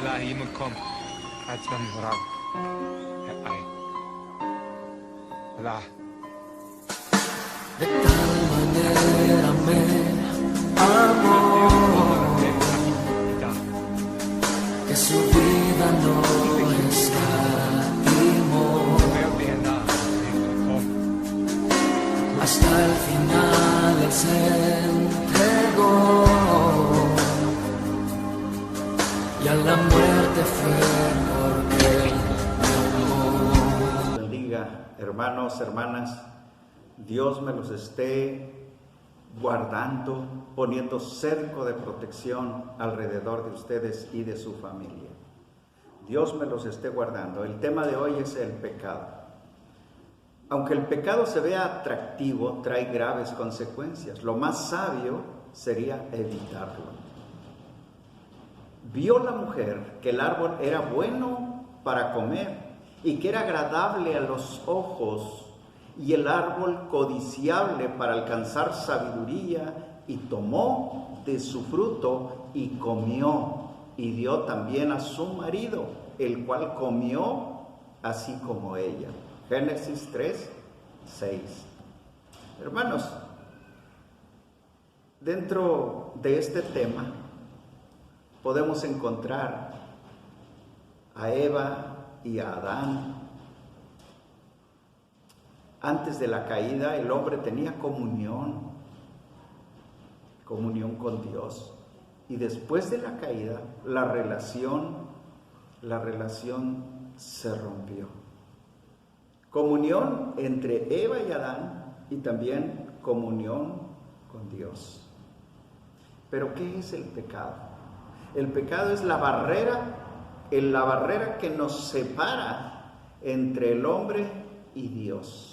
ilahi makom atman rab ay la De tal manera me amó que su vida no escatimó. Hasta el final Él se entregó y a la muerte fue porque Él me amó. Bendiga, hermanos, hermanas, Dios me los esté guardando, poniendo cerco de protección alrededor de ustedes y de su familia. Dios me los esté guardando. El tema de hoy es el pecado. Aunque el pecado se vea atractivo, trae graves consecuencias. Lo más sabio sería evitarlo. Vio la mujer que el árbol era bueno para comer y que era agradable a los ojos y el árbol codiciable para alcanzar sabiduría, y tomó de su fruto y comió, y dio también a su marido, el cual comió así como ella. Génesis 3:6. Hermanos, dentro de este tema podemos encontrar a Eva y a Adán. Antes de la caída, el hombre tenía comunión con Dios. Y después de la caída, la relación se rompió. Comunión entre Eva y Adán y también comunión con Dios. Pero ¿qué es el pecado? El pecado es la barrera que nos separa entre el hombre y Dios.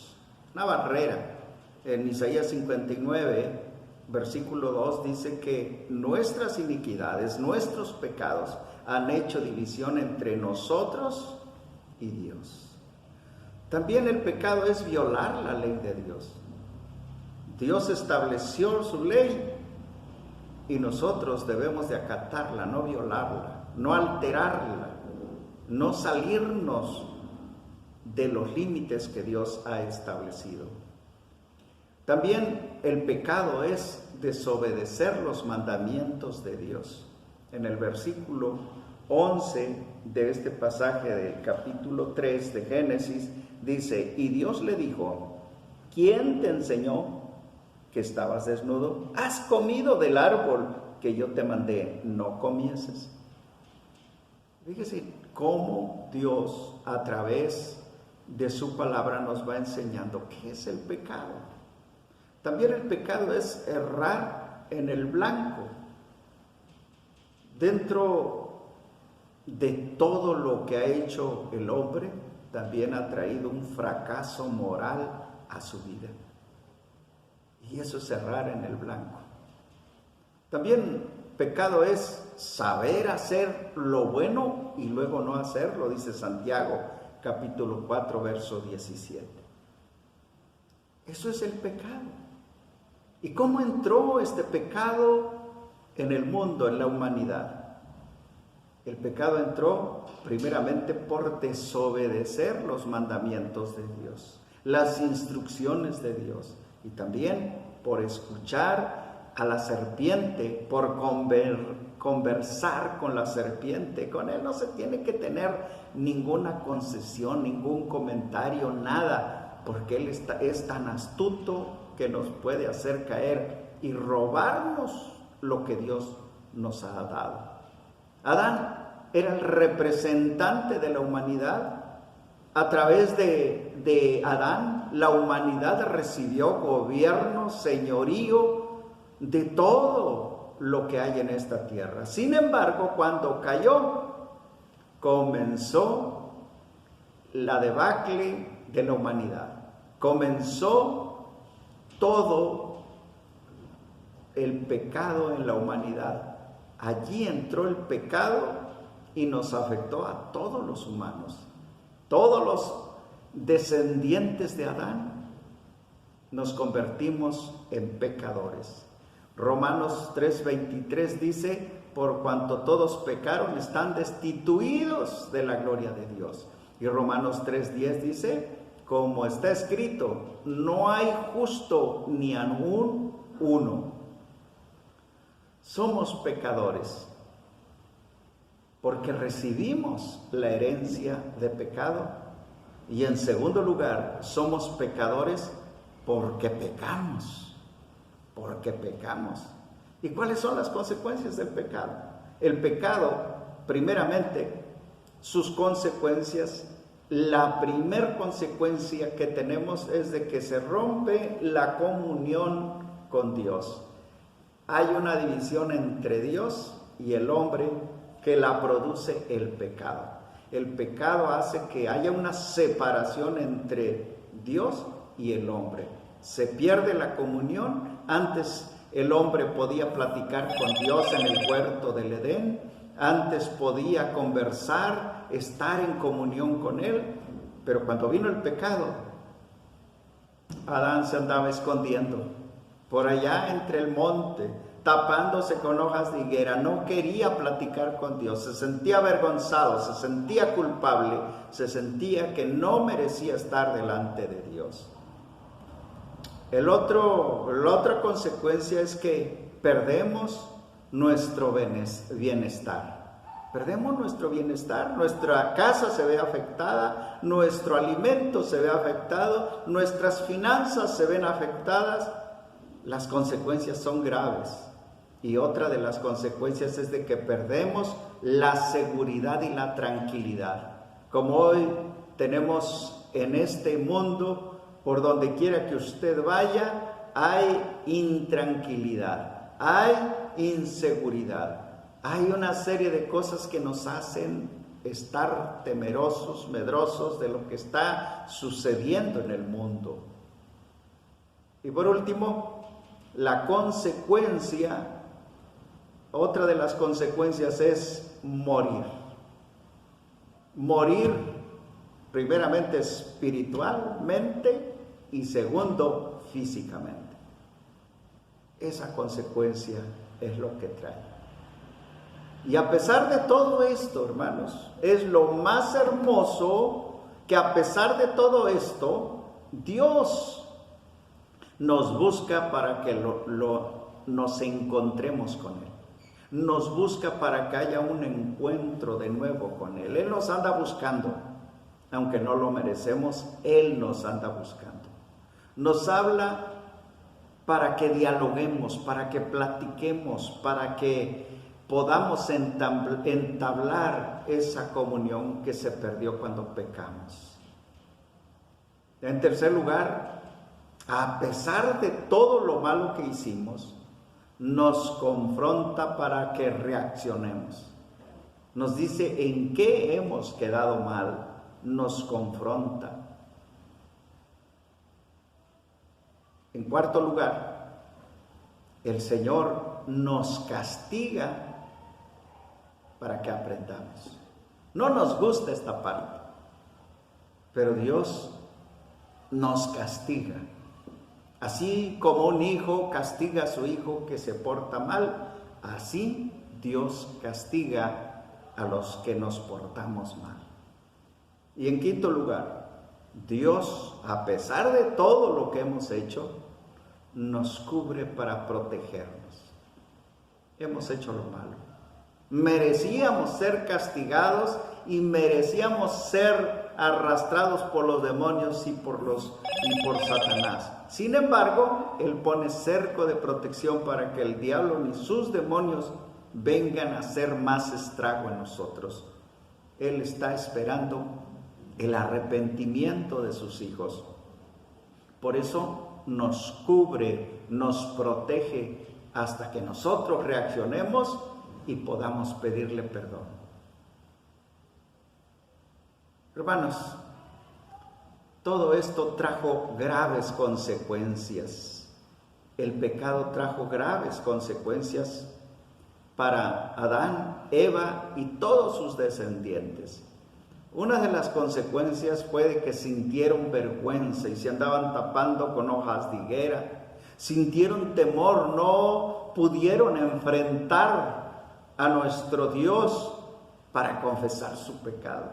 Una barrera. En Isaías 59, versículo 2, dice que nuestras iniquidades, nuestros pecados han hecho división entre nosotros y Dios. También el pecado es violar la ley de Dios. Dios estableció su ley y nosotros debemos de acatarla, no violarla, no alterarla, no salirnos de los límites que Dios ha establecido. También el pecado es desobedecer los mandamientos de Dios. En el versículo 11 de este pasaje del capítulo 3 de Génesis dice: y Dios le dijo, ¿quién te enseñó que estabas desnudo? ¿Has comido del árbol que yo te mandé no comieses? Fíjese cómo Dios a través de su palabra nos va enseñando qué es el pecado. También el pecado es errar en el blanco. Dentro de todo lo que ha hecho el hombre, también ha traído un fracaso moral a su vida. Y eso es errar en el blanco. También pecado es saber hacer lo bueno y luego no hacerlo, dice Santiago, capítulo 4, verso 17. Eso es el pecado. ¿Y cómo entró este pecado en el mundo, en la humanidad? El pecado entró primeramente por desobedecer los mandamientos de Dios, las instrucciones de Dios, y también por escuchar a la serpiente, por conversar con la serpiente. Con él no se tiene que tener ninguna concesión, ningún comentario, nada, porque él es tan astuto que nos puede hacer caer y robarnos lo que Dios nos ha dado. Adán era el representante de la humanidad. A través de Adán, la humanidad recibió gobierno, señorío de todo lo que hay en esta tierra. Sin embargo, cuando cayó, comenzó la debacle de la humanidad. Comenzó todo el pecado en la humanidad. Allí entró el pecado y nos afectó a todos los humanos. Todos los descendientes de Adán nos convertimos en pecadores. Romanos 3:23 dice: por cuanto todos pecaron, están destituidos de la gloria de Dios. Y Romanos 3:10 dice, como está escrito, no hay justo ni aún uno. Somos pecadores porque recibimos la herencia de pecado. Y en segundo lugar, somos pecadores porque pecamos. Porque pecamos. ¿Y cuáles son las consecuencias del pecado? El pecado, primeramente, sus consecuencias, la primer consecuencia que tenemos es de que se rompe la comunión con Dios. Hay una división entre Dios y el hombre que la produce el pecado. El pecado hace que haya una separación entre Dios y el hombre. Se pierde la comunión. Antes el hombre podía platicar con Dios en el huerto del Edén. Antes podía conversar, estar en comunión con Él. Pero cuando vino el pecado, Adán se andaba escondiendo por allá entre el monte, tapándose con hojas de higuera. No quería platicar con Dios, se sentía avergonzado, se sentía culpable, se sentía que no merecía estar delante de Dios. La otra consecuencia es que perdemos nuestro bienestar. Perdemos nuestro bienestar, nuestra casa se ve afectada, nuestro alimento se ve afectado, nuestras finanzas se ven afectadas. Las consecuencias son graves. Y otra de las consecuencias es de que perdemos la seguridad y la tranquilidad. Como hoy tenemos en este mundo, por donde quiera que usted vaya, hay intranquilidad, hay inseguridad. Hay una serie de cosas que nos hacen estar temerosos, medrosos de lo que está sucediendo en el mundo. Y por último, la consecuencia, otra de las consecuencias es morir. Morir, primeramente espiritualmente y segundo, físicamente. Esa consecuencia es lo que trae. Y a pesar de todo esto, hermanos, es lo más hermoso que a pesar de todo esto, Dios nos busca para que nos encontremos con Él. Nos busca para que haya un encuentro de nuevo con Él. Él nos anda buscando, aunque no lo merecemos, Él nos anda buscando. Nos habla para que dialoguemos, para que platiquemos, para que podamos entablar esa comunión que se perdió cuando pecamos. En tercer lugar, a pesar de todo lo malo que hicimos, nos confronta para que reaccionemos. Nos dice en qué hemos quedado mal, nos confronta. En cuarto lugar, el Señor nos castiga para que aprendamos. No nos gusta esta parte, pero Dios nos castiga. Así como un hijo castiga a su hijo que se porta mal, así Dios castiga a los que nos portamos mal. Y en quinto lugar, Dios, a pesar de todo lo que hemos hecho, nos cubre para protegernos. Hemos hecho lo malo. Merecíamos ser castigados y merecíamos ser arrastrados por los demonios y por Satanás. Sin embargo, Él pone cerco de protección para que el diablo ni sus demonios vengan a hacer más estrago en nosotros. Él está esperando el arrepentimiento de sus hijos. Por eso nos cubre, nos protege hasta que nosotros reaccionemos y podamos pedirle perdón. Hermanos, todo esto trajo graves consecuencias. El pecado trajo graves consecuencias para Adán, Eva y todos sus descendientes. Una de las consecuencias fue de que sintieron vergüenza y se andaban tapando con hojas de higuera. Sintieron temor, no pudieron enfrentar a nuestro Dios para confesar su pecado.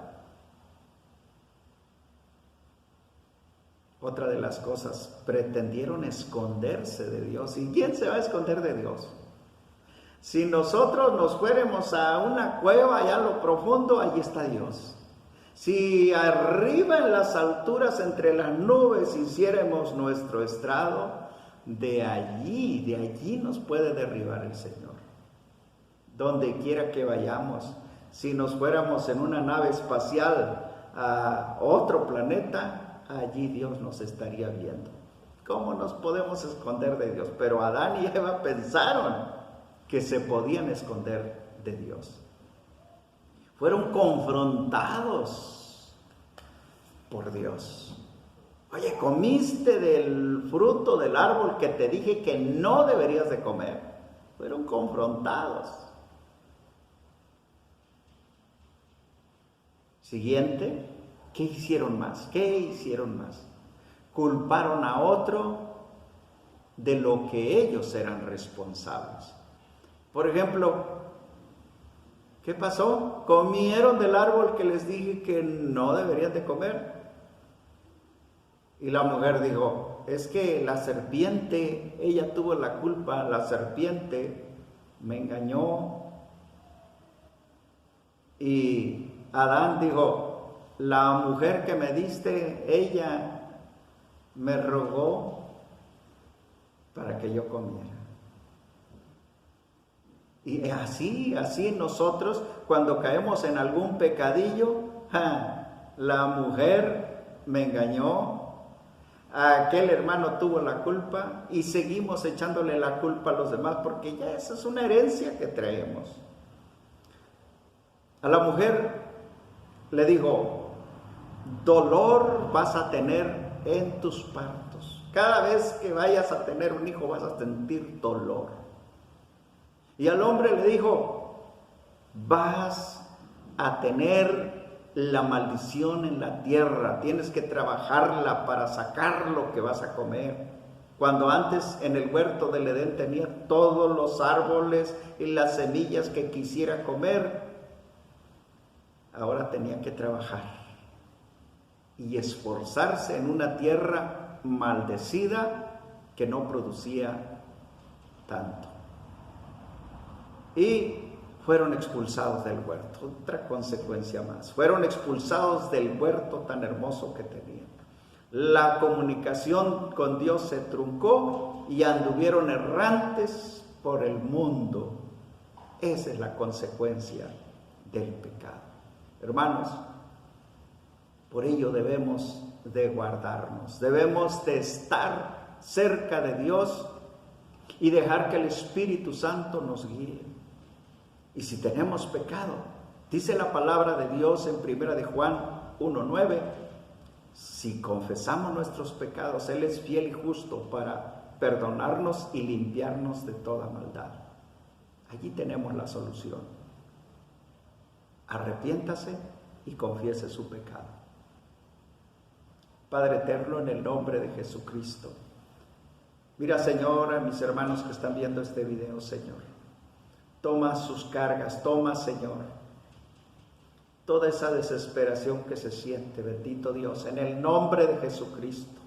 Otra de las cosas, pretendieron esconderse de Dios. ¿Y quién se va a esconder de Dios? Si nosotros nos fuéramos a una cueva allá a lo profundo, allí está Dios. Si arriba en las alturas entre las nubes hiciéramos nuestro estrado, de allí nos puede derribar el Señor. Donde quiera que vayamos, si nos fuéramos en una nave espacial a otro planeta, allí Dios nos estaría viendo. ¿Cómo nos podemos esconder de Dios? Pero Adán y Eva pensaron que se podían esconder de Dios. Fueron confrontados por Dios. Oye, ¿comiste del fruto del árbol que te dije que no deberías de comer? Fueron confrontados. Siguiente, ¿qué hicieron más? Culparon a otro de lo que ellos eran responsables. Por ejemplo, ¿qué pasó? Comieron del árbol que les dije que no deberían de comer. Y la mujer dijo, es que la serpiente, ella tuvo la culpa, la serpiente me engañó. Y Adán dijo, la mujer que me diste, ella me rogó para que yo comiera. Y así nosotros, cuando caemos en algún pecadillo, la mujer me engañó, aquel hermano tuvo la culpa, y seguimos echándole la culpa a los demás, porque ya esa es una herencia que traemos. A la mujer le dijo, dolor vas a tener en tus partos. Cada vez que vayas a tener un hijo vas a sentir dolor. Y al hombre le dijo, vas a tener la maldición en la tierra, tienes que trabajarla para sacar lo que vas a comer. Cuando antes en el huerto del Edén tenía todos los árboles y las semillas que quisiera comer, ahora tenía que trabajar y esforzarse en una tierra maldecida que no producía tanto. Y fueron expulsados del huerto, otra consecuencia más. Fueron expulsados del huerto tan hermoso que tenían. La comunicación con Dios se truncó y anduvieron errantes por el mundo. Esa es la consecuencia del pecado. Hermanos, por ello debemos de guardarnos, debemos de estar cerca de Dios y dejar que el Espíritu Santo nos guíe. Y si tenemos pecado, dice la palabra de Dios en 1 de Juan 1:9, si confesamos nuestros pecados, Él es fiel y justo para perdonarnos y limpiarnos de toda maldad. Allí tenemos la solución. Arrepiéntase y confiese su pecado. Padre eterno, en el nombre de Jesucristo, mira, Señor, a mis hermanos que están viendo este video, Señor. Toma sus cargas, toma, Señor, toda esa desesperación que se siente, bendito Dios, en el nombre de Jesucristo.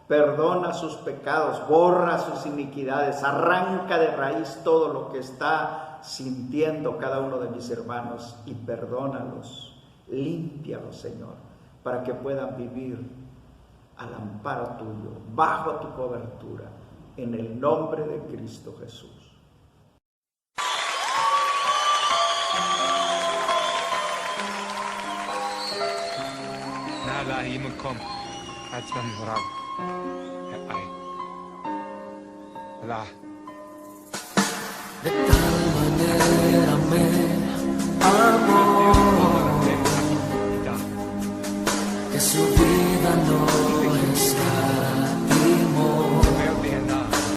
Perdona sus pecados, borra sus iniquidades, arranca de raíz todo lo que está sintiendo cada uno de mis hermanos y perdónalos, límpialos, Señor, para que puedan vivir al amparo tuyo, bajo tu cobertura, en el nombre de Cristo Jesús. لا هي منكم حتما مراب أي لا